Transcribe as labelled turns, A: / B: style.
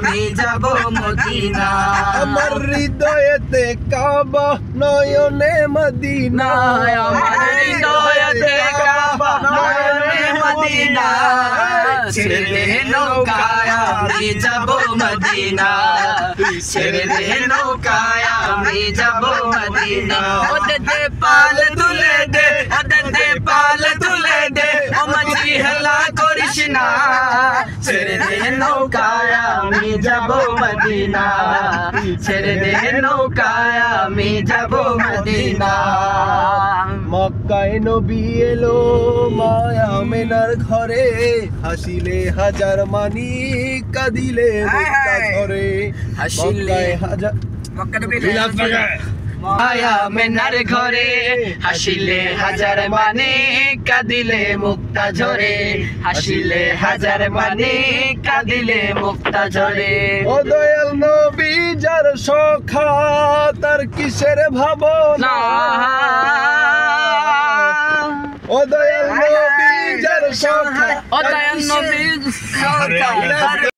A: আমি যাব মদিনা।
B: আমার হৃদয়েতে কাবা নয়নে মদিনা,
A: আমার হৃদয়েতে কাবা নয়নে মদিনা, ছেড়ে দে নৌকায় আমি যাব মদিনা, ছেড়ে দে নৌকায় আমি যাব মদিনা। ওদের দে পাল তুলে দে, ওদের দে পাল তুলে দে, ও মাঝি হেলা করিস না, ছেড়ে দে নৌকায় আমি যাব মদিনা, ছেড়ে দে নৌকায় আমি যাব মদিনা।
B: মক্কায় নবী এলো মায়া মেনার ঘরে, হাসিলে হাজার মানি কাঁদিলে মুক্তা ঝরে।
A: হাসিলে
B: হাজার
A: মায়া মেনার ঘরে, হাসিলে হাজার মানে কাঁদিলে মুক্তা ঝরে, হাসিলে হাজার মানে কাঁদিলে মুক্তা ঝরে।
B: ও দয়াল নবী যার সখা তার কিসের ভাবনা, ও দয়াল নবী যার সখা,
A: ও দয়াল নবী